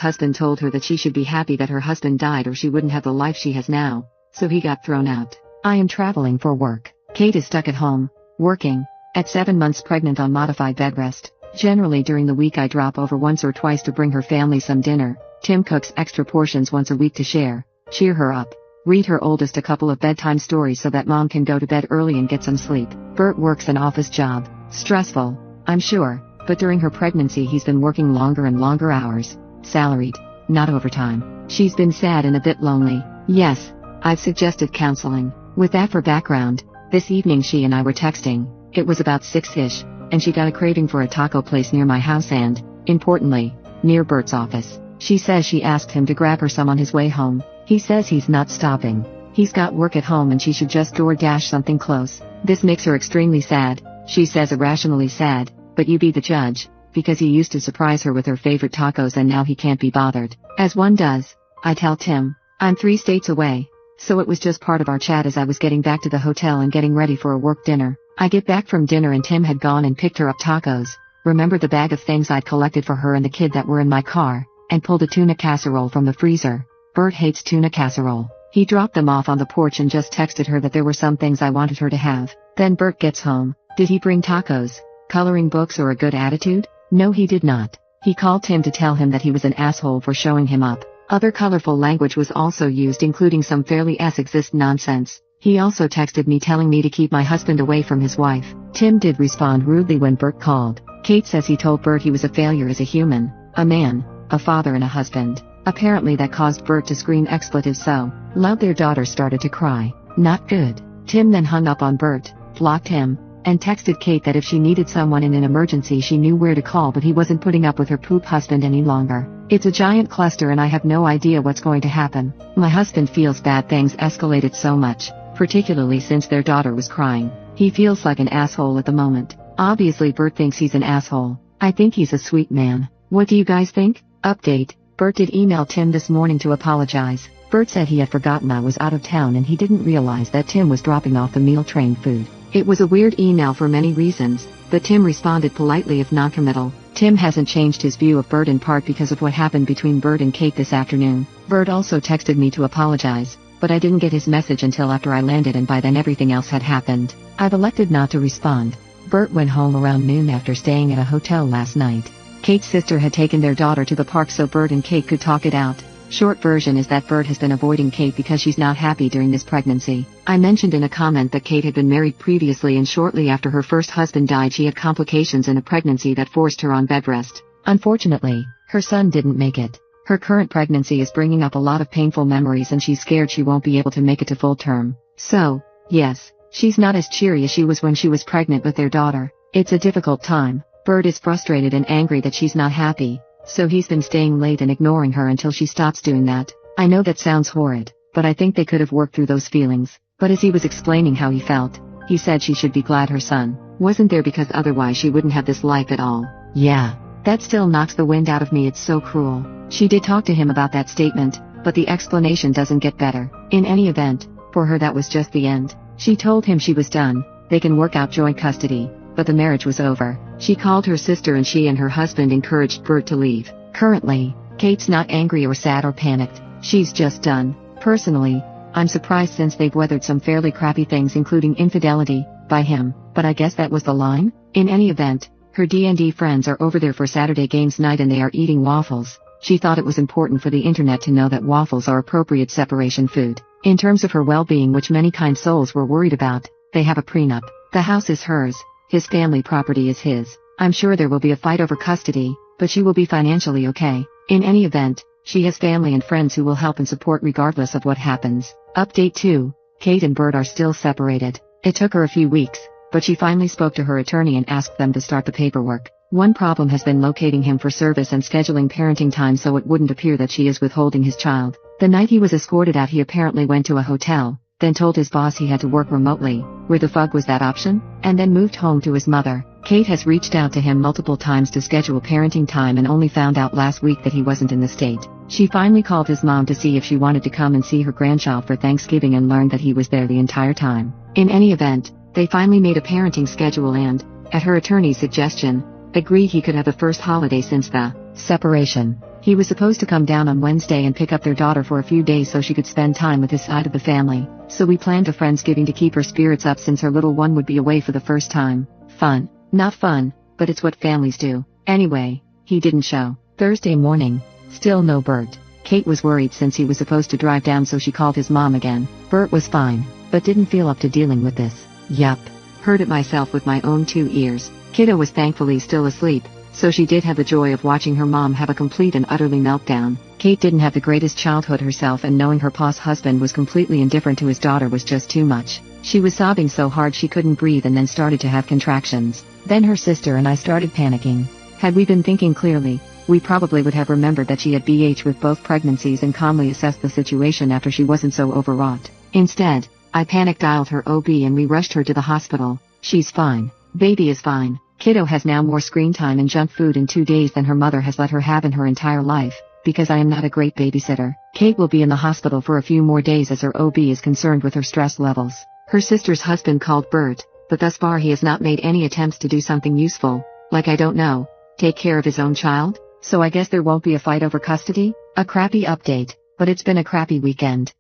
husband told her that she should be happy that her husband died or she wouldn't have the life she has now, so he got thrown out. I am traveling for work. Kate is stuck at home, working, at 7 months pregnant on modified bed rest. Generally during the week I drop over once or twice to bring her family some dinner. Tim cooks extra portions once a week to share, cheer her up, read her oldest a couple of bedtime stories so that mom can go to bed early and get some sleep. Bert works an office job. Stressful, I'm sure, but during her pregnancy he's been working longer and longer hours. Salaried, not overtime. She's been sad and a bit lonely. Yes, I've suggested counseling. With that for background, this evening she and I were texting. It was about 6-ish, and she got a craving for a taco place near my house and, importantly, near Bert's office. She says she asked him to grab her some on his way home. He says he's not stopping. He's got work at home and she should just DoorDash something close. This makes her extremely sad. She says irrationally sad, but you be the judge, because he used to surprise her with her favorite tacos and now he can't be bothered. As one does. I tell Tim, I'm 3 states away, so it was just part of our chat as I was getting back to the hotel and getting ready for a work dinner. I get back from dinner and Tim had gone and picked her up tacos, remembered the bag of things I'd collected for her and the kid that were in my car, and pulled a tuna casserole from the freezer. Bert hates tuna casserole. He dropped them off on the porch and just texted her that there were some things I wanted her to have. Then Bert gets home. Did he bring tacos, coloring books or a good attitude? No, he did not. He called Tim to tell him that he was an asshole for showing him up. Other colorful language was also used, including some fairly sexist nonsense. He also texted me telling me to keep my husband away from his wife. Tim did respond rudely when Bert called. Kate says he told Bert he was a failure as a human, a man, a father and a husband. Apparently that caused Bert to scream expletives so loud their daughter started to cry. Not good. Tim then hung up on Bert, blocked him, and texted Kate that if she needed someone in an emergency she knew where to call, but he wasn't putting up with her poop husband any longer. It's a giant cluster and I have no idea what's going to happen. My husband feels bad things escalated so much, particularly since their daughter was crying. He feels like an asshole at the moment. Obviously Bert thinks he's an asshole. I think he's a sweet man. What do you guys think? Update. Bert did email Tim this morning to apologize. Bert said he had forgotten I was out of town and he didn't realize that Tim was dropping off the meal train food. It was a weird email for many reasons, but Tim responded politely if noncommittal. Tim hasn't changed his view of Bert in part because of what happened between Bert and Kate this afternoon. Bert also texted me to apologize, but I didn't get his message until after I landed and by then everything else had happened. I've elected not to respond. Bert went home around noon after staying at a hotel last night. Kate's sister had taken their daughter to the park so Bert and Kate could talk it out. Short version is that Bert has been avoiding Kate because she's not happy during this pregnancy. I mentioned in a comment that Kate had been married previously and shortly after her first husband died she had complications in a pregnancy that forced her on bed rest. Unfortunately, her son didn't make it. Her current pregnancy is bringing up a lot of painful memories and she's scared she won't be able to make it to full term. So, yes, she's not as cheery as she was when she was pregnant with their daughter. It's a difficult time. Bert is frustrated and angry that she's not happy, so he's been staying late and ignoring her until she stops doing that. I know that sounds horrid, but I think they could have worked through those feelings. But as he was explaining how he felt, he said she should be glad her son wasn't there because otherwise she wouldn't have this life at all. Yeah, that still knocks the wind out of me. It's so cruel. She did talk to him about that statement, but the explanation doesn't get better. In any event, for her that was just the end. She told him she was done, they can work out joint custody. But the marriage was over. She called her sister and she and her husband encouraged Bert to leave. Currently, Kate's not angry or sad or panicked. She's just done. Personally, I'm surprised since they've weathered some fairly crappy things including infidelity by him, but I guess that was the line. In any event, her D&D friends are over there for Saturday games night and they are eating waffles. She thought it was important for the internet to know that waffles are appropriate separation food. In terms of her well-being, which many kind souls were worried about, they have a prenup. The house is hers. His family property is his. I'm sure there will be a fight over custody, but she will be financially okay. In any event, she has family and friends who will help and support regardless of what happens. Update 2. Kate and Bert are still separated. It took her a few weeks, but she finally spoke to her attorney and asked them to start the paperwork. One problem has been locating him for service and scheduling parenting time so it wouldn't appear that she is withholding his child. The night he was escorted out he apparently went to a hotel, then told his boss he had to work remotely. Where the fuck was that option? And then moved home to his mother. Kate has reached out to him multiple times to schedule parenting time and only found out last week that he wasn't in the state. She finally called his mom to see if she wanted to come and see her grandchild for Thanksgiving and learned that he was there the entire time. In any event, they finally made a parenting schedule and, at her attorney's suggestion, agreed he could have the first holiday since the separation. He was supposed to come down on Wednesday and pick up their daughter for a few days so she could spend time with his side of the family, so we planned a Friendsgiving to keep her spirits up since her little one would be away for the first time. Fun. Not fun, but it's what families do. Anyway, he didn't show. Thursday morning. Still no Bert. Kate was worried since he was supposed to drive down, so she called his mom again. Bert was fine, but didn't feel up to dealing with this. Yup. Heard it myself with my own 2 ears. Kiddo was thankfully still asleep, so she did have the joy of watching her mom have a complete and utterly meltdown. Kate didn't have the greatest childhood herself, and knowing her pa's husband was completely indifferent to his daughter was just too much. She was sobbing so hard she couldn't breathe and then started to have contractions. Then her sister and I started panicking. Had we been thinking clearly, we probably would have remembered that she had BH with both pregnancies and calmly assessed the situation after she wasn't so overwrought. Instead, I panic-dialed her OB and we rushed her to the hospital. She's fine. Baby is fine. Kiddo has now more screen time and junk food in 2 days than her mother has let her have in her entire life, because I am not a great babysitter. Kate will be in the hospital for a few more days as her OB is concerned with her stress levels. Her sister's husband called Bert, but thus far he has not made any attempts to do something useful, like I don't know, take care of his own child? So I guess there won't be a fight over custody? A crappy update, but it's been a crappy weekend.